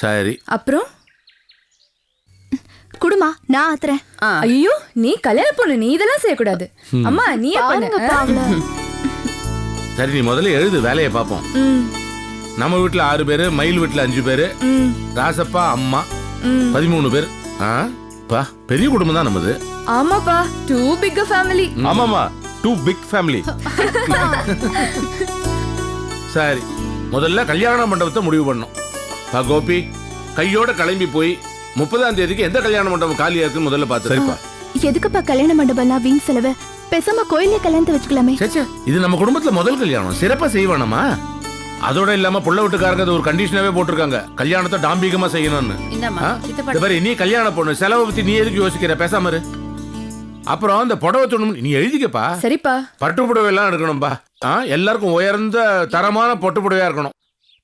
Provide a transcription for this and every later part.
சரி. அப்புறம் குடுமா நான் ஆத்துறேன். ஐயோ நீ கல்யாணம் பொண்ணு, நீ இதெல்லாம் செய்யக்கூடாது. அம்மா நீ சரி, நீ முதல்ல எழுது, வேலையை பார்ப்போம். நம்ம வீட்டுல 6 பேரு, மயில் வீட்டுல 5 பேரு, ராசப்பா அம்மா 13 பேர். பெரிய குடும்பம் தான் நமது. ஆமாப்பா, டூ பிக் ஃபேமிலி. ஆமாமா, டூ பிக் ஃபேமிலி. சரி, முதல்ல கல்யாண மண்டபத்தை முடிவு பண்ணோம். கோபி, கையோட கிளம்பி போய் 30ஆம் தேதிக்கு எந்த கல்யாண மண்டபம் காலியா இருக்குன்னு முதல்ல பார்த்து. சரிப்பா. எதுக்குப்பா கல்யாண மண்டபம்லாம் வீண் செலவு? பேசாம கோயிலே கல்யாணத்தை வச்சுக்கலாமே. இது நம்ம குடும்பத்துல முதல் கல்யாணம், சிறப்பா செய்வானமா. அதோட இல்லாம புள்ள வீட்டுக்காரங்க ஒரு கண்டிஷனாவே போட்டிருக்காங்க, கல்யாணத்தை டாம்பிகமா செய்யணும்னு. நீ கல்யாண பொண்ணு, செலவை பத்தி நீ எதுக்கு யோசிக்கிற? பேசாம இரு. அப்புறம் அந்த புடவை துணும் நீ எழுதிக்கப்பா. சரிப்பா. பட்டு புடவை எல்லாம் எடுக்கணும்பா. எல்லாருக்கும் உயர்ந்த தரமான பட்டு புடவையா இருக்கணும்.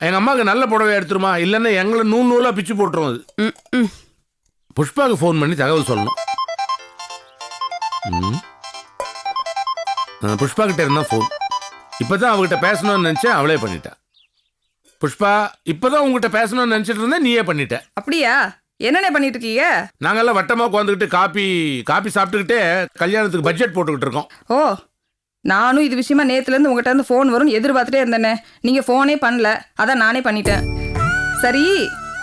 எங்க அம்மாவுக்கு நல்ல புடவை எடுத்துருமா, இல்லன்னா எங்களை நூலா பிச்சு போட்டுரும். அது புஷ்பாவுக்கு போன் பண்ணி தகவல் சொல்லணும். புஷ்பா கிட்ட இருந்தா போன். இப்பதான் அவகிட்ட பேசணும்னு நினைச்சேன், அவளே பண்ணிட்டா. புஷ்பா, இப்பதான் உங்ககிட்ட பேசணும்னு நினைச்சிட்டு இருந்தேன், நீயே பண்ணிட்ட. அப்படியா? என்னென்ன பண்ணிட்டு இருக்கீங்க? நாங்கெல்லாம் வட்டமா உட்காந்துக்கிட்டு காபி சாப்பிட்டுக்கிட்டே கல்யாணத்துக்கு பட்ஜெட் போட்டுக்கிட்டு இருக்கோம். ஓ, நானும் இது விஷயமா நேத்துல இருந்து உங்ககிட்ட இருந்து போன் வரும்னு எதிர்பார்த்துட்டே இருந்தேனே. நீங்க போனே பண்ணல, அதான் நானே பண்ணிட்டேன். சரி,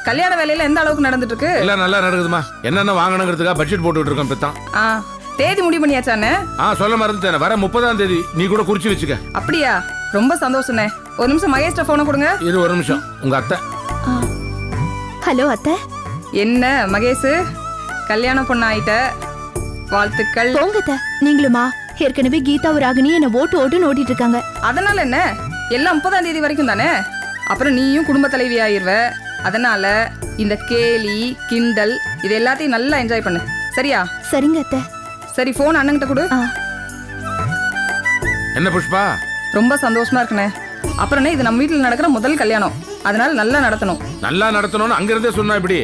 கல்யாண வேலையில எந்த அளவுக்கு நடந்துட்டு இருக்கு? எல்லாம் நல்லா நடக்குதுமா. என்னென்ன வாங்கணுங்கிறதுக்காக பட்ஜெட் போட்டுக்கிட்டு இருக்கோம். இப்பதான் தேதி முடிவு பண்ணியாச்சானே? சொல்ல மறந்துட்டேன், வர 30ஆம் தேதி நீ கூட குறிச்சு வச்சுக்க. அப்படியா? ரொம்ப சந்தோஷனே. ஒரு நிமிஷம் மகேஷ்ட போனை கொடுங்க. இது ஒரு நிமிஷம். உங்க அத்தை. ஹலோ அத்தை. என்ன மகேஷ், கல்யாண பொண்ணு ஆயிட்ட, வாழ்த்துக்கள். போங்க அத்தை. நீங்களுமா? ஏற்கனவே கீதா ஒரு ராகினி என்ன ஓட்டுன்னு ஓட்டிட்டு இருக்காங்க. அதனால என்ன, எல்லாம் 30ஆம் தேதி வரைக்கும் தானே. அப்புறம் நீயும் குடும்ப தலைவி ஆயிருவ. அதனால இந்த கேலி கிண்டல் இது எல்லாத்தையும் நல்லா என்ஜாய் பண்ணு, சரியா? சரிங்க அத்தை. சரி, போன் அண்ணன்கிட்ட கொடு. என்ன புஷ்பா? ரொம்ப சந்தோஷமா இருக்குண்ணே. அப்புறம் இது நம்ம வீட்டில் நடக்கிற முதல் கல்யாணம், அதனால நல்லா நடத்தணும். நல்லா நடத்தணும்னு அங்கிருந்தே சொன்னா இப்படி.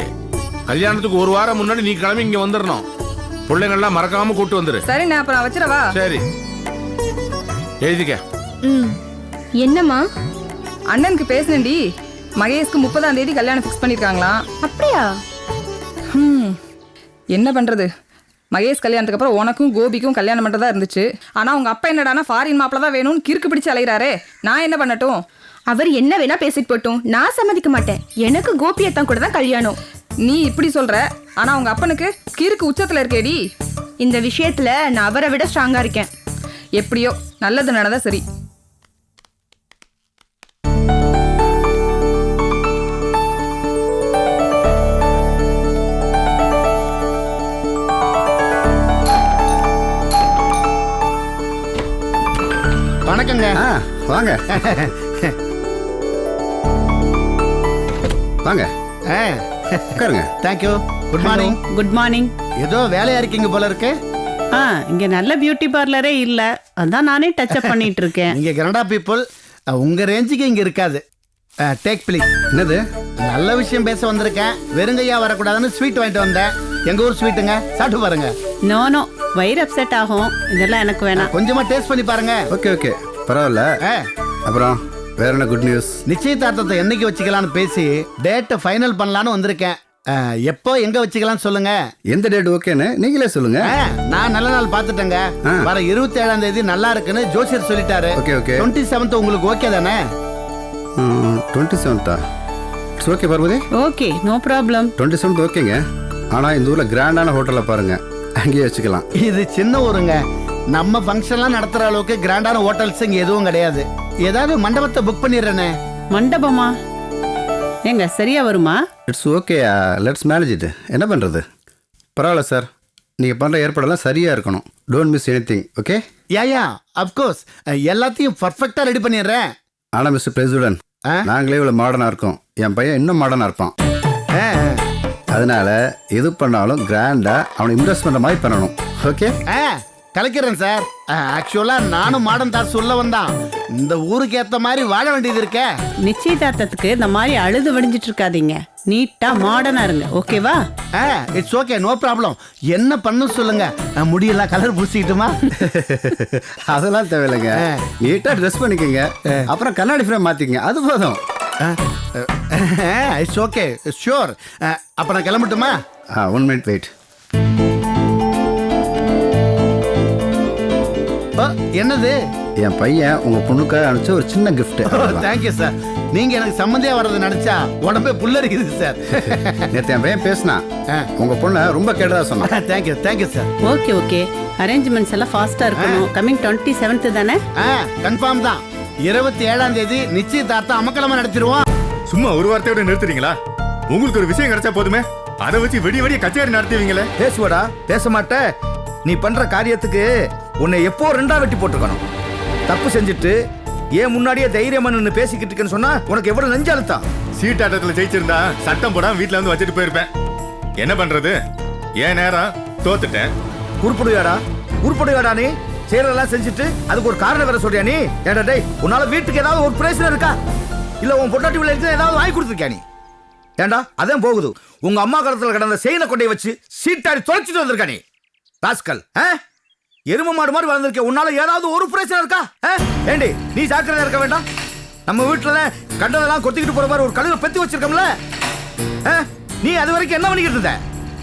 கல்யாணத்துக்கு ஒரு வாரம் முன்னாடி நீ கிளம்பி இங்க வந்துடணும். பிள்ளைங்கள்லாம் மறக்காம கூட்டு வந்துரு. சரிண்ணே, அப்புறம் நான் வச்சிடவா? சரி, எழுதிக்க. என்னம்மா? அண்ணனுக்கு பேசுனேன்டி, மகேஷ்க்கு 30ஆம் தேதி கல்யாணம் ஃபிக்ஸ் பண்ணிருக்காங்களாம். அப்படியா? என்ன பண்றது, மகேஷ் கல்யாணத்துக்கு அப்புறம் உனக்கும் கோபிக்கும் கல்யாணம் மட்டும் தான் இருந்துச்சு. ஆனா உங்க அப்பா என்னடானா ஃபாரின் மாப்பிள்ள தான் வேணும்னு கிறுக்கு பிடிச்சு அலைகிறாரே. நான் என்ன பண்ணட்டும்? அவர் என்ன வேணா பேசிட்டு போட்டும், நான் சம்மதிக்க மாட்டேன். எனக்கு கோபியத்தான் கூட தான் கல்யாணம். நீ இப்படி சொல்ற, ஆனா உங்க அப்பனுக்கு கிறுக்கு உச்சத்துல இருக்கேடி. இந்த விஷயத்துல நான் அவரை விட ஸ்ட்ராங்கா இருக்கேன். எப்படியோ நல்லது நடந்தா சரி. வணக்கங்க. வாங்க வாங்க உட்காருங்க. Thank you. Good morning. Good morning. ஏதோ வேலையா இருக்கீங்க போல இருக்கு. இங்க நல்ல பியூட்டி பார்லரே இல்ல, அதான் நானே டச் அப் பண்ணிட்டு இருக்கேன். நீங்க கனடா பீப்புள், உங்க ரேஞ்சுக்கு இங்க இருக்காது. Take please. என்னது? நல்ல விஷயம் பேச வந்திருக்கேன். வெறுங்கையா வரக்கூடாதுன்னு ஸ்வீட் வாங்கிட்டு வந்தேன். எங்க ஊர் ஸ்வீட்டுங்க, சாப்பிட்டு பாருங்க. நோ நோ, வயிறு அப்செட் ஆகும், இதெல்லாம் எனக்கு வேணாம். கொஞ்சமா டேஸ்ட் பண்ணி பாருங்க. ஓகே ஓகே, பரவாயில்ல. அப்புறம் வேற என்ன குட் நியூஸ்? நிச்சயதார்த்தத்தை என்னைக்கு வச்சுக்கலாம்னு பேசி டேட்டை ஃபைனல் பண்ணலான்னு வந்திருக்கேன். எப்போ எங்க வச்சுக்கலாம் சொல்லுங்க. எந்த டேட் ஓகேன்னு நீங்களே சொல்லுங்க. நான் நல்ல நாள் பாத்துட்டேங்க. வர 27ஆம் தேதி நல்லா இருக்குன்னு ஜோசியர் சொல்லிட்டாரு. Okay okay. 27th உங்களுக்கு ஓகே தானே? 27th it's okay Parvathi. Okay, no problem. 27th ஓகேங்க. ஆனா இந்த ஊர்ல கிராண்டான ஹோட்டல்ல பாருங்க, அங்கேயே வச்சுக்கலாம். இது சின்ன ஊருங்க, நம்ம ஃபங்க்ஷன்லாம் நடத்துற அளவுக்கு கிராண்டான ஹோட்டல்ஸ் இங்க எதுவும் கிடையாது. ஏதாவது மண்டபத்தை புக் பண்ணிடுறேனே. மண்டபமா? ஏங்க சரியா வருமா? It's okay, let's manage it. என்ன பண்றது? பரவாயில்ல சார், நீங்க பண்ற ஏற்பாடெல்லாம் சரியா இருக்கணும். Don't miss anything. Okay? Yeah of course, எல்லாத்தையும் பர்ஃபெக்டா ரெடி பண்ணிடுறேன். ஆனா மிஸ்டர் பிரசிடென்ட், நாங்களே இவ்வளவு மாடர்னா இருக்கோம், என் பையன் இன்னும் மாடர்னா இருப்பான். அதனால எது பண்ணாலும் கிராண்டா அவனை இம்ப்ரெஸ் பண்ற மாதிரி பண்ணணும். ஓகே? கலைக்கிறேன் சார். ஆக்சுவலா நானும் மாடர்ன் தாஸ் சொல்ல வந்தான். இந்த ஊருக்கு ஏத்த மாதிரி வாழ வேண்டியது இருக்க. நிச்சயதார்த்தத்துக்கு இந்த மாதிரி அழுது வடிஞ்சிட்டு இருக்காதீங்க, நீட்டா மாடர்னா இருங்க. ஓகேவா? It's okay, no problem. என்ன பண்ணு சொல்லுங்க. முடியெல்லாம் கலர் பூசிக்கிட்டுமா? அதெல்லாம் தேவையில்லைங்க. நீட்டா ட்ரெஸ் பண்ணிக்கோங்க, அப்புறம் கண்ணாடி ஃப்ரேம் மாத்திக்கங்க, அது போதும். It's okay sure. அப்போ நான் கிளம்பட்டுமா? 1 minute வெயிட். என்னது? என் பையன் உங்க பொண்ணுக்காக அனுப்பிச்ச ஒரு சின்ன கிஃப்ட். Thank you sir. நீங்க எனக்கு சம்மந்தியா வர்றது நினைச்சா உடம்பே புல்லரிக்குது சார். நேற்று என் பையன் பேசினா உங்க பொண்ணை ரொம்ப கேட்டதா சொன்னான். Thank you sir. Okay okay, arrangements எல்லாம் ஃபாஸ்டா இருக்கணும். கமிங் 27th தானே? கன்ஃபார்ம் தான். 27ஆம் தேதி நிச்சயதார்த்தம் அமக்கலமா நடத்திடுவோம். சும்மா ஒரு வார்த்தையோட நிறுத்துறீங்களா? உங்களுக்கு ஒரு விஷயம் கிடைச்சா போதுமே, அதை வச்சு வெடிய கச்சேரி நடத்துவீங்களே. பேசுவடா, பேச மாட்ட. நீ பண்ற காரியத்துக்கு உன்னை எப்போ 2ஆ வெட்டி போட்டுக்கணும். தப்பு செஞ்சுட்டு ஏன் முன்னாடியே தைரியமா நின்னு பேசிக்கிட்டு இருக்கேன்னு சொன்னா உனக்கு எவ்வளவு நெஞ்சாலுத்தான். சீட்டாட்டத்துல ஜெயிச்சிருந்தா சட்டம் போடாம வீட்டுல வந்து வச்சுட்டு போயிருப்பேன். என்ன பண்றது, ஏன் நேரம் தோத்துட்டேன். உருப்படுவியாடா நீ? செயலெல்லாம் செஞ்சுட்டு அதுக்கு ஒரு காரணம் வேற சொல்றியா நீ? ஏடா டேய், உன்னால வீட்டுக்கு ஏதாவது ஒரு பிரச்சனை இருக்கா? இல்ல உன் பொட்டாட்டி பிள்ளைக்கு ஏதாவது வாங்கி கொடுத்துருக்கியா நீ? ஏண்டா அதான் போகுது. உங்க அம்மா காலத்துல கிடந்த செயினை கொண்டையை வச்சு சீட்டாடி தொலைச்சிட்டு வந்திருக்கா நீ ராஸ்கல். எரும மாடு மாதிரி வளர்ந்துருக்க, உன்னால ஏதாவது ஒரு பிரச்சனை இருக்கா? ஏண்டி நீ ஜாக்கிரதையா இருக்க வேண்டாம்? நம்ம வீட்டுல கண்டதெல்லாம் கொத்திக்கிட்டு போற மாதிரி ஒரு கழுவை பெத்தி வச்சிருக்கோம்ல. நீ அது வரைக்கும் என்ன பண்ணிக்கிட்டு இருந்த?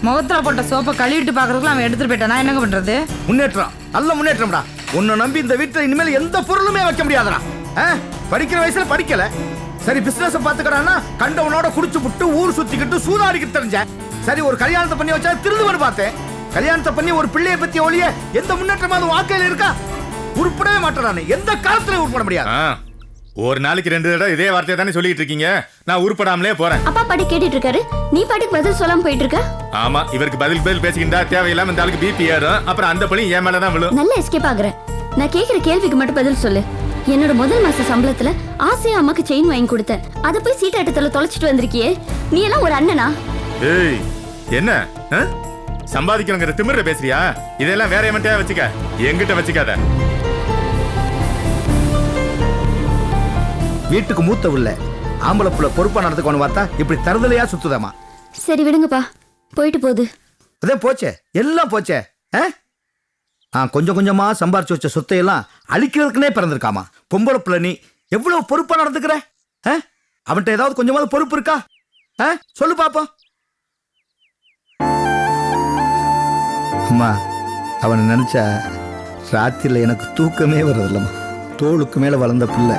முகத்துல போட்ட சோப்பை கழுவிட்டு பாக்குறதுக்கு அவன் எடுத்துட்டு போயிட்டான். நான் என்ன பண்றது? முன்னேற்றம், நல்ல முன்னேற்றம்டா. உன்னை நம்பி இந்த வீட்டுல இனிமேல் எந்த பொருளுமே வைக்க முடியாதுடா. படிக்கிற வயசுல படிக்கல, சரி பிசினஸ் பாத்துக்கடான்னா கண்டவனோட குடிச்சு புட்டு ஊர் சுத்திக்கிட்டு சூதாடிக்கிட்டு தெரிஞ்ச. சரி ஒரு கல்யாணத்தை பண்ணி வச்சா திருந்துவனு பார்த்தேன். கல்யாணத்தை பண்ணி ஒரு பிள்ளைய பத்தி ஒளிய எந்த முன்னேற்றமாவது வாக்கையில இருக்கா? உருப்படவே மாட்டேன். எந்த காலத்துல உருப்பட முடியாது. ஒரு நாளைக்கு 2 தடவை இதே வார்த்தையை தானே சொல்லிட்டு இருக்கீங்க. நான் உருப்படாமலே போறேன். அப்பா பாட்டு கேட்டுட்டு இருக்காரு, நீ பாட்டுக்கு பதில் சொல்லாம போயிட்டு இருக்க. ஆமா, இவருக்கு பதில் பேசிக்கிட்டா தேவையில்லாம இந்த ஆளுக்கு பிபி ஏறும். அப்புறம் அந்த பழி என் மேலதான் விழும். நல்ல எஸ்கேப் ஆகுறேன். நான் கேக்குற கேள்விக்கு மட்டும் பதில் சொல்லு. என்னோட முதல் மாச சம்பளத்துல ஆசையா அம்மாக்கு செயின் வாங்கி கொடுத்தேன். அதை போய் சீட்டாட்டத்துல தொலைச்சிட்டு வந்திருக்கியே, நீ எல்லாம் ஒரு அண்ணனா? ஏய், என்ன சம்பாதிக்கணுங்கிற திமிர பேசுறியா? இதெல்லாம் வேற எவன்கிட்ட வச்சுக்க, என்கிட்ட வச்சுக்காத. வீட்டுக்கு மூத்த உள்ள ஆம்பளை புள்ள பொறுப்பா நடந்துக்கணும் பார்த்தா இப்படி தருதலையா சுத்துதாமா. சரி விடுங்கப்பா, போயிட்டு போகுது. அதே போச்சே, எல்லாம் போச்சே. கொஞ்சம் கொஞ்சமா சம்பாரிச்சு வச்ச சொத்தையெல்லாம் அழிக்கிறதுக்குனே பிறந்திருக்காமா. பொம்பளை புள்ள நீ எவ்வளவு பொறுப்பா நடந்துக்கிற? அவன்கிட்ட ஏதாவது கொஞ்சமாவது பொறுப்பு இருக்கா? சொல்லு பாப்போம். அம்மா, அவனை நினைச்சா ராத்திரில எனக்கு தூக்கமே வர்றதில்லம்மா. தோளுக்கு மேல வளர்ந்த பிள்ளை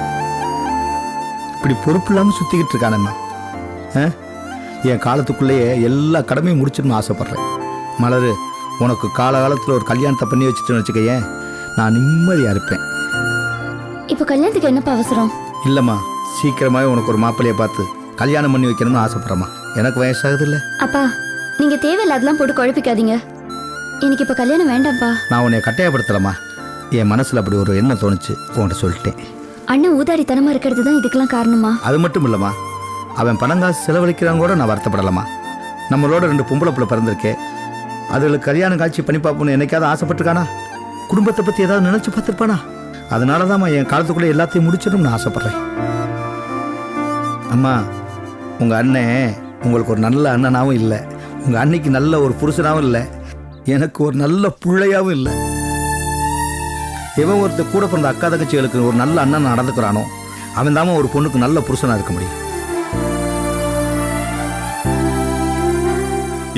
இப்படி பொறுப்பு இல்லாம சுத்திக்கிட்டு இருக்கானம்மா. என் காலத்துக்குள்ளேயே எல்லா கடமையும் முடிச்சிடணும்னு ஆசைப்படுறேன். மலரு, உனக்கு காலகாலத்தில் ஒரு கல்யாணத்தை பண்ணி வச்சுட்டுன்னு வச்சுக்கையேன், நான் நிம்மதியா இருப்பேன். இப்ப கல்யாணத்துக்கு என்னப்பா அவசரம்? இல்லம்மா, சீக்கிரமாவே உனக்கு ஒரு மாப்பிள்ளைய பார்த்து கல்யாணம் பண்ணி வைக்கணும்னு ஆசைப்படுறேம்மா. எனக்கு வயசாகுது இல்லை. அப்பா, நீங்க தேவையில்லாதெல்லாம் போட்டு குழப்பிக்காதீங்க. எனக்கு இப்ப கல்யாணம் வேண்டாம்ப்பா. நான் உன்னை கட்டாயப்படுத்தலம்மா. என் மனசுல அப்படி ஒரு எண்ணம் தோணுச்சு, உன்கிட்ட சொல்லிட்டேன். அண்ணன் ஊதாரித்தனமா இருக்கிறது தான் இதுக்கெல்லாம் காரணமா? அது மட்டும் இல்லம்மா, அவன் பணங்காசு செலவழிக்கிறான் கூட நான் வருத்தப்படலாமா. நம்மளோட 2 பொம்பளை பிள்ளை பிறந்திருக்கே, அதுகளுக்கு கல்யாணம் காட்சி பண்ணி பார்ப்போன்னு என்னைக்காவது ஆசைப்பட்டிருக்கானா? குடும்பத்தை பத்தி ஏதாவது நினைச்சு பார்த்துருப்பானா? அதனாலதான் என் காலத்துக்குள்ளே எல்லாத்தையும் முடிச்சிடணும்னு ஆசைப்படுறேன். அம்மா, உங்க அண்ணன் உங்களுக்கு ஒரு நல்ல அண்ணனாவும் இல்லை, உங்க அன்னைக்கு நல்ல ஒரு புருஷனாவும் இல்லை, எனக்கு ஒரு நல்ல பிள்ளையாவும் இல்லை. இவன் ஒருத்தர் கூட பிறந்த அக்கா தங்கச்சிகளுக்கு ஒரு நல்ல அண்ணன் நடந்துக்கிறானோ அவன் தான் ஒரு பொண்ணுக்கு நல்ல புருஷனா இருக்க முடியும்.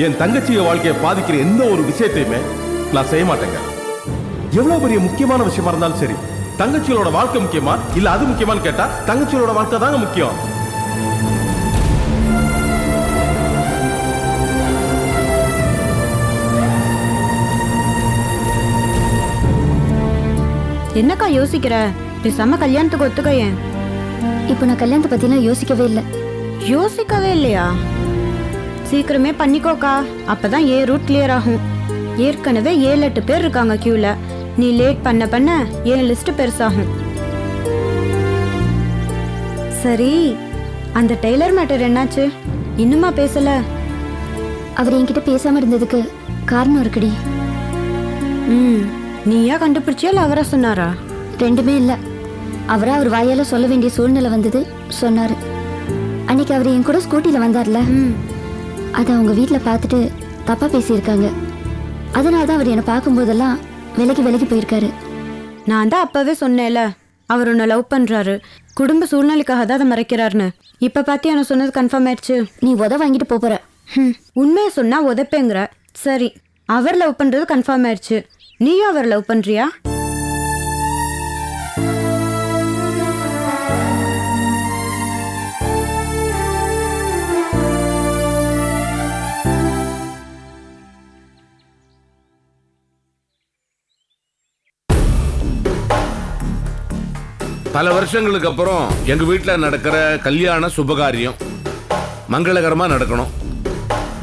என் தங்கச்சிய வாழ்க்கையை பாதிக்கிற எந்த ஒரு விஷயத்தையுமே நான் செய்ய மாட்டேங்க. எவ்வளவு பெரிய முக்கியமான விஷயமா இருந்தாலும் சரி, தங்கச்சியோட வாழ்க்கை முக்கியமா இல்ல அது முக்கியமான்னு கேட்டா தங்கச்சியோட வாழ்க்கை தாங்க முக்கியம். என்னக்கா யோசிக்கிற? பேசாம கல்யாணத்துக்கு ஒத்துக்க. ஏன் இப்போ நான் கல்யாணத்தை பத்திலாம் யோசிக்கவே இல்லை. யோசிக்கவே இல்லையா? சீக்கிரமே பண்ணிக்கோக்கா, அப்பதான் ரூட் கிளியர் ஆகும். ஏற்கனவே 7-8 பேர் இருக்காங்க கியூல. நீ லேட் பண்ண பண்ண என் லிஸ்ட் பெருசாகும். சரி, அந்த டெய்லர் மேட்டர் என்னாச்சு? இன்னுமா பேசல? அவர் என்கிட்ட பேசாம இருந்ததுக்கு காரணம் இருக்குடி. நீயா கண்டுபிடிச்சியா இல்ல அவரா சொன்னாரா? ரெண்டுமே இல்ல. அவரா அவர் வாயால சொல்ல வேண்டிய சூழ்நிலை வந்தது, சொன்னாரு. அன்னைக்கு அவர் என் கூட ஸ்கூட்டில வந்தார்ல, அதை அவங்க வீட்டுல பார்த்துட்டு தப்பா பேசியிருக்காங்க. அதனாலதான் அவர் என்னை பார்க்கும் போதெல்லாம் விலகி போயிருக்காரு. நான் தான் அப்பவே சொன்னேன்ல, அவர் உன்னை லவ் பண்றாரு, குடும்ப சூழ்நிலைக்காக தான் அதை மறைக்கிறாருன்னு. இப்ப பாத்தியா நான் சொன்னது கன்ஃபார்ம் ஆயிடுச்சு. நீ உத வாங்கிட்டு போற. உண்மையை சொன்னா உதப்பேங்கிற. சரி, அவர் லவ் பண்றது கன்ஃபார்ம் ஆயிடுச்சு. நீயும் அவர் லவ் பண்றியா? பல வருஷங்களுக்கு அப்புறம் எங்க வீட்டுல நடக்கிற கல்யாண சுபகாரியம் மங்களகரமா நடக்கணும்.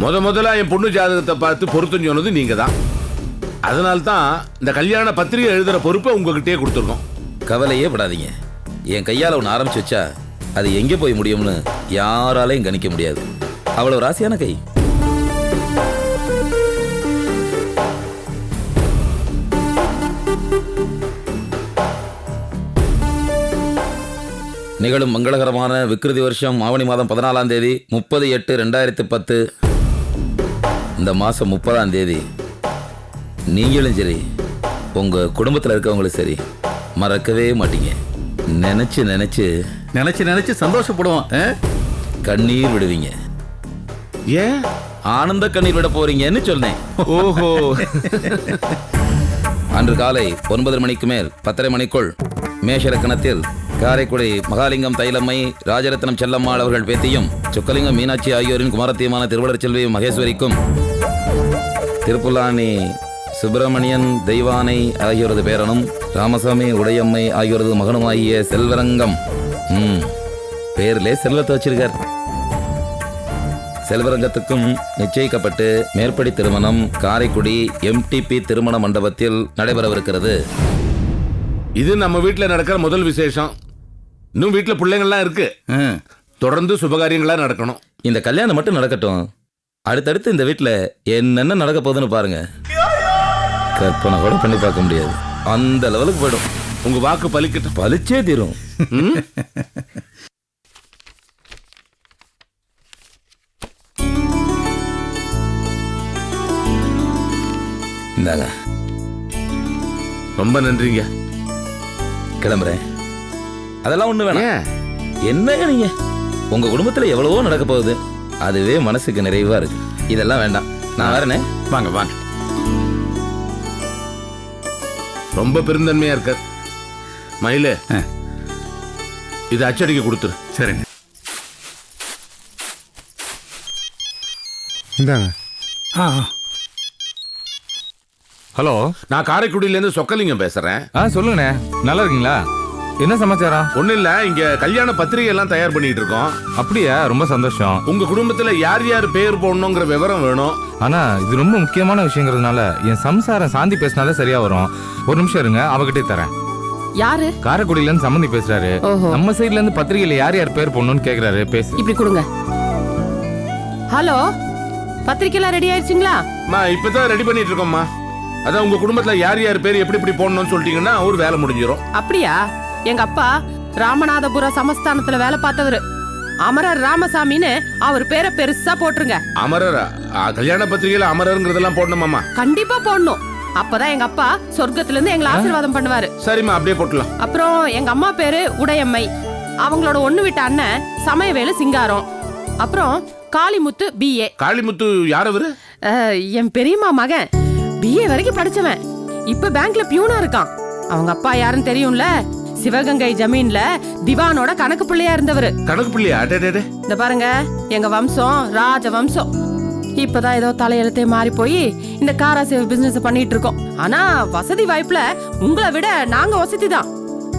முதல்ல என் பொண்ணு ஜாதகத்தை பார்த்து பொருத்தம் சொன்னது நீங்க தான். அதனால்தான் இந்த கல்யாண பத்திரிகை எழுதுற பொறுப்பை உங்ககிட்டயே கொடுத்துருக்கோம். கவலையே படாதீங்க. என் கையால் ஒன்று ஆரம்பிச்சு வச்சா அது எங்கே போய் முடியும்னு யாராலையும் கணிக்க முடியாது. அவ்வளோ ராசியான கை. நிகழும் மங்களகரமான விக்ருதி வருஷம் ஆவணி மாதம் 14ஆம் தேதி 30/8/2010 இந்த மாதம் 30ஆம் தேதி நீங்களும் சரி உங்கள் குடும்பத்தில் இருக்கவங்களும் சரி மறக்கவே மாட்டீங்க. நினச்சி நினச்சி நினைச்சு நினைச்சு சந்தோஷப்படுவோம். கண்ணீர் விடுவீங்க. ஏன் ஆனந்த கண்ணீர் விட போறீங்கன்னு சொன்னேன். ஓஹோ. அன்று காலை 9 மணிக்கு மேல் 10:30 மணிக்குள் மேஷரக்கணத்தில் காரைக்குடி மகாலிங்கம் தைலம்மை ராஜரத்னம் செல்லம்மாள் அவர்கள் பேத்தியும் சொக்கலிங்கம் மீனாட்சி ஆகியோரின் குமாரத்தியமான திருவள்ளர் செல்வி மகேஸ்வரிக்கும் திருப்புலானி சுப்பிரமணியன் தெய்வானை ஆகியோரது பேரனும் ராமசாமி உடையம்மை ஆகியோரது மகனுமாகிய செல்வரங்கம் பேரிலே செல்வத்தை வச்சிருக்கார். செல்வரங்கத்துக்கும் நிச்சயிக்கப்பட்டு மேற்படி திருமணம் காரைக்குடி MTP திருமண மண்டபத்தில் நடைபெறவிருக்கிறது. இது நம்ம வீட்டில் நடக்கிற முதல் விசேஷம். இன்னும் வீட்டில் பிள்ளைங்கள்லாம் இருக்கு. தொடர்ந்து சுபகாரியங்களா நடக்கணும். இந்த கல்யாணம் மட்டும் நடக்கட்டும். அடுத்தடுத்து இந்த வீட்டில் என்னென்ன நடக்க போகுதுன்னு பாருங்க. கற்பனை கூட பண்ணி பார்க்க முடியாது. அந்த லெவலுக்கு போயிடும். உங்க வாக்கு பலிக்கட்டும். பலிச்சே தீரும். இந்தாங்க. ரொம்ப நன்றிங்க. கிளம்புறேன். அதெல்லாம் ஒண்ணு வேணாம். என்னங்க நீங்க உங்க குடும்பத்துல எவ்வளவோ நடக்க போகுது. அதுவே மனசுக்கு நிறைவா இருக்கு. இதெல்லாம் வேண்டாம். நான் வரேனே. வாங்க வாங்க. ரொம்ப பெருந்தன்மையா இருக்க மயிலே. இது அச்சடிக்க கொடுத்துரு. சரிங்க. இந்தாங்க. ஹலோ, நான் காரைக்குடியிலேருந்து சொக்கலிங்கம் பேசுறேன். சொல்லுங்கண்ணே. நல்லா இருக்கீங்களா? என்ன சமாச்சாரம்? ஒன்றும் இல்லை, இங்கே கல்யாண பத்திரிகை எல்லாம் தயார் பண்ணிட்டு இருக்கோம். அப்படியா? ரொம்ப சந்தோஷம். உங்க குடும்பத்தில் யார் யார் பேர் போடணுங்கிற விவரம் வேணும். ஆனா இது ரொம்ப முக்கியமான விஷயங்கிறதுனால என் சம்சாரம் சாந்தி பேசினாலே சரியா வரும். ஒரு நிமிஷம் இருங்க, அவகிட்டே தரேன். யாரு? காரைக்குடியில இருந்து சம்மந்தி பேசுறாரு. நம்ம சைட்ல இருந்து பத்திரிகையில யார் யார் பேர் போடணும்னு கேக்குறாரு. பேசு. இப்படி கொடுங்க. ஹலோ, பத்திரிக்கைலாம் ரெடி ஆயிடுச்சுங்களா? இப்பதான் ரெடி பண்ணிட்டு இருக்கோம்மா. அதான் உங்க குடும்பத்துல யார் யார் பேர் எப்படி எப்படி போடணும்னு சொல்லிட்டீங்கன்னா ஒரு வேலை முடிஞ்சிடும். அப்படியா? எங்க அப்பா ராமநாதபுர சமஸ்தானத்துல வேலை பார்த்தவரு. அமரர் ராமசாமின்னு அவர் பேரை பெருசா போட்டுருங்க. அமரரா? கல்யாண பத்திரிகையில அமரருங்கிறதெல்லாம் போடணுமாமா? கண்டிப்பா போடணும். அப்பதான் எங்க அப்பா சொர்க்கத்துல இருந்து எங்களை ஆசீர்வாதம் பண்ணுவாரு. சரிம்மா, அப்படியே போட்டலாம். அப்புறம் எங்க அம்மா பேரு உடையம்மை. அவங்களோட ஒண்ணு விட்ட அண்ணன் சமயவேலு சிங்காரம். அப்புறம் காளிமுத்து BA. காளிமுத்து யார் அவரு? என் பெரியம்மா மகன். BA வரைக்கும் படிச்சவன். இப்ப பேங்க்ல பியூனா இருக்கான். அவங்க அப்பா யாருன்னு தெரியும்ல? சிவகங்கை ஜமீன்ல திவானோட கணக்கு பிள்ளையா இருந்தவரு. கணக்கு பிள்ளையா? இந்த பாருங்க, எங்க வம்சம் ராஜ வம்சம். இப்பதான் ஏதோ தலையெழுத்தே மாறி போய் இந்த காராசேவ் பிசினஸ் பண்ணிட்டு இருக்கோம். ஆனா வசதி வாய்ப்புல உங்களை விட நாங்க வசதி தான்.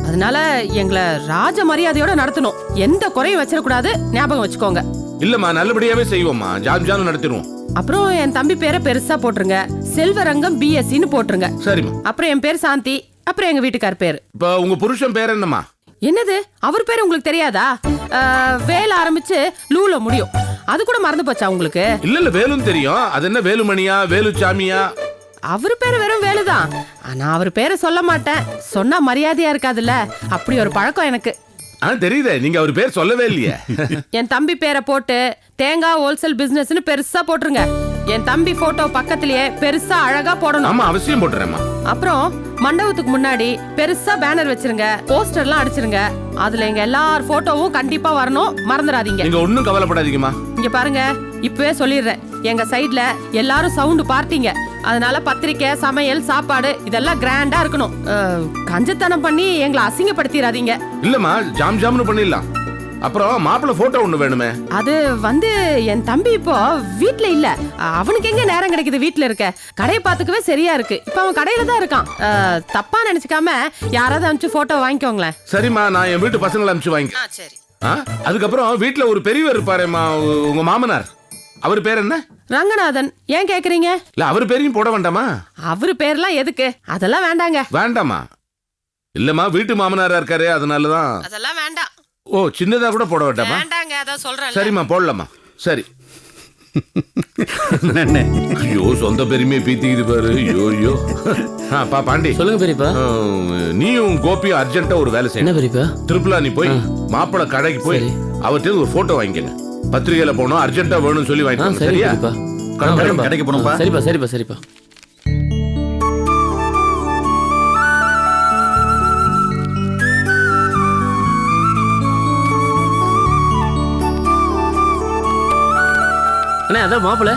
அதனால எங்களை ராஜ மரியாதையோட நடத்தணும். எந்த குறையும் வச்சிடக்கூடாது. ஞாபகம் வச்சுக்கோங்க. இல்லம்மா, நல்லபடியாவே செய்வோம்மா. ஜாம் நடத்திடுவோம். அப்புறம் என் தம்பி பேரை பெருசா போட்டுருங்க. செல்வரங்கம் BScன்னு போட்டுருங்க. சரிம்மா. அப்புறம் என் பேர் சாந்தி. அப்புறம் எங்க வீட்டுக்கார் பேரு. இப்ப உங்க புருஷன் பேர் என்னம்மா? என்னது? அவர் பேரு உங்களுக்கு தெரியாதா? வேலை ஆரம்பிச்சு லூல முடியும். அது கூட மறந்து போச்சா உங்களுக்கு? இல்ல, வேலுன்னு தெரியும். அது என்ன வேலுமணியா வேலுச்சாமியா? அவரு பேரு வெறும் வேலுதான். ஆனா அவர் பேரை சொல்ல மாட்டேன். சொன்னா மரியாதையா இருக்காதுல்ல. அப்படி ஒரு பழக்கம் எனக்கு. தெரியுதே, நீங்க அவர் பேர் சொல்லவே இல்லையே. என் தம்பி பேரை போட்டு தேங்காய் ஹோல்சேல் பிசினஸ்னு பெருசா போட்டுருங்க. என் தம்பி போட்டோ பக்கத்திலேயே பெருசா அழகா போடணும். ஆமா, அவசியம் போட்டுறேம்மா. அப்புறம் மண்டபத்துக்கு முன்னாடி பெருசா பேனர் வச்சிருங்க, போஸ்டர்லாம் அடிச்சிருங்க. அதுல எங்க எல்லார் போட்டோவும் கண்டிப்பா வரணும், மறந்துடாதீங்க. நீங்க ஒண்ணும் கவலைப்படாதீங்கம்மா. இங்க பாருங்க, இப்பவே சொல்லிடுறேன், எங்க சைடுல எல்லாரும் சவுண்ட் பார்ட்டிங்க. அதனால பத்திரிக்கை, சமையல், சாப்பாடு இதெல்லாம் கிராண்டா இருக்கணும். கஞ்சத்தனம் பண்ணி எங்களை அசிங்கப்படுத்திடாதீங்க. இல்லம்மா, ஜாம் ஜாம்னு பண்ணிடலாம். அப்புறம் மாப்பிள்ளை போட்டோ ஒண்ணு வேணுமே. அது என் தம்பி இப்போ வீட்ல இல்ல. அவனுக்கு எங்க நேரம் கிடைக்குது வீட்ல இருக்க? கடையை பாத்துக்கவே சரியா இருக்கு. இப்ப அவன் கடையில தான் இருக்கான். தப்பா நினைச்சுக்காம யாராவது அனுப்பிச்சு போட்டோ வாங்கிக்கோங்களேன். சரிம்மா, நான் என் வீட்டு பசங்களை அனுப்பிச்சு வாங்கி. சரி. அதுக்கப்புறம் வீட்டுல ஒரு பெரியவர் இருப்பாருமா, உங்க மாமனார். அவர் பேர் என்ன? ரங்கநாதன். ஏன் கேக்குறீங்க? இல்ல, அவர் பேரையும் போட வேண்டாமா? அவரு பேர்லாம் எதுக்கு? அதெல்லாம் வேண்டாங்க. வேண்டாமா? இல்லம்மா, வீட்டு மாமனாரா இருக்காரு, அதனாலதான். அதெல்லாம் வேண்டாம். ஓ, சின்னதா கூட போட வேண்டாமா? வேண்டாங்க, அதான் சொல்றேன். சரிம்மா, போடலாமா? சரி. ஐயோ, சொந்த பெருமையை பீத்திக்குது பாரு. ஐயோ. பா பாண்டி, சொல்லுங்க பெரியப்பா. நீயும் கோபியும் அர்ஜென்ட்டா ஒரு வேலை செய்யணும். என்ன பெரியப்பா? திருப்பலா நீ போய் மாப்பிள்ளை கடைக்கு போய் அவர்கிட்ட ஒரு போட்டோ வாங்கிக்கங்க. பத்திரிகையில போனோம், அர்ஜென்ட்டா வேணும்னு சொல்லி வாங்கிக்கோங்க. சரியா? கடைக்கு போனோம்ப்பா. சரிப்பா சரிப்பா சரிப்பா. அண்ணே, அதான் மாப்பிள்ள.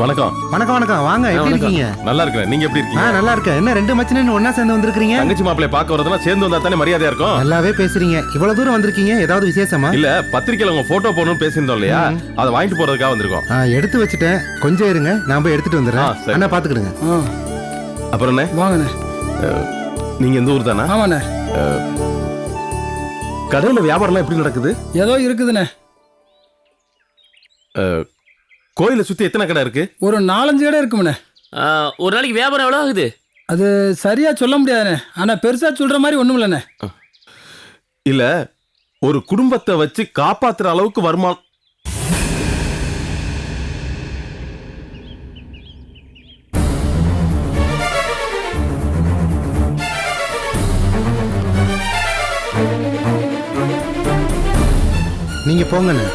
வணக்கம். வணக்கம் வணக்கம். வாங்க, எப்படி இருக்கீங்க? நல்லா இருக்கேன். நீங்க எப்படி இருக்கீங்க? நல்லா இருக்கேன். என்ன ரெண்டு மச்சினு ஒண்ணா சேர்ந்து வந்திருக்கீங்க? தங்கச்சி மாப்பிள்ளைய பார்க்க வரதுனா சேர்ந்து வந்தா தானே மரியாதையா இருக்கும். நல்லாவே பேசுறீங்க. இவ்வளவு தூரம் வந்திருக்கீங்க, ஏதாவது விசேஷமா? இல்ல, பத்திரிக்கையில உங்க போட்டோ போடணும்னு பேசியிருந்தோம் இல்லையா, அதை வாங்கிட்டு போறதுக்காக வந்திருக்கோம். எடுத்து வச்சுட்டேன், கொஞ்சம் இருங்க, நான் போய் எடுத்துட்டு வந்துடுறேன். அண்ணா பாத்துக்கிடுங்க. அப்புறம் என்ன? வாங்கண்ணே. நீங்க எந்த ஊர் தானா? ஆமாண்ணே. கடையில வியாபாரம்லாம் எப்படி நடக்குது? ஏதோ இருக்குதுண்ணே. கோயிலை சுத்தி எத்தனை கடை இருக்கு? ஒரு 4-5 கடை இருக்குமுண்ணே. ஒரு நாளைக்கு வியாபாரம் எவ்வளோ ஆகுது? அது சரியா சொல்ல முடியாதுண்ணே. ஆனா பெருசா சொல்ற மாதிரி ஒண்ணும் இல்லைண்ணே. இல்ல, ஒரு குடும்பத்தை வச்சு காப்பாத்துற அளவுக்கு வருமானம். நீங்க போங்கண்ணே.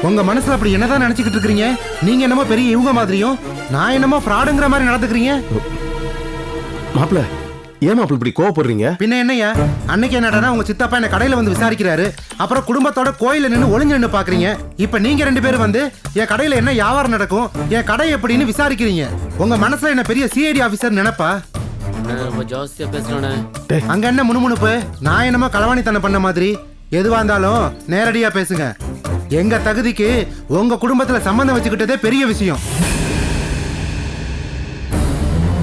உங்க மனசுல அப்படி என்னதான் நினைச்சுக்கிட்டு இருக்கீங்க? நீங்க என்னமோ பெரிய இவங்க மாதிரியும், நான் என்னமோ ஃப்ராடுங்கிற மாதிரி நடந்துக்கிறீங்க. மாப்பிள்ள, ஏன் மாப்பிள்ள இப்படி கோவப்படுறீங்க? பின்ன என்னையா, அன்னைக்கு என்னடா உங்க சித்தப்பா என்ன கடையில வந்து விசாரிக்கிறாரு, அப்புறம் குடும்பத்தோட கோயில நின்று ஒளிஞ்சு நின்று பாக்குறீங்க. இப்ப நீங்க 2 பேரும் வந்து என் கடையில என்ன வியாபாரம் நடக்கும், என் கடை எப்படின்னு விசாரிக்கிறீங்க. உங்க மனசுல என்ன பெரிய சிஐடி ஆபீசர் நினைப்பா? ஜாஸ்தியா பேசுறானே. அங்க என்ன முணுமுணுப்பு? நான் என்னமோ களவாணித்தனம் பண்ண மாதிரி? எதுவா இருந்தாலும் நேரடியா பேசுங்க. எங்க தகுதிக்கு உங்க குடும்பத்துல சம்பந்தம் வச்சுக்கிட்டதே பெரிய விஷயம்.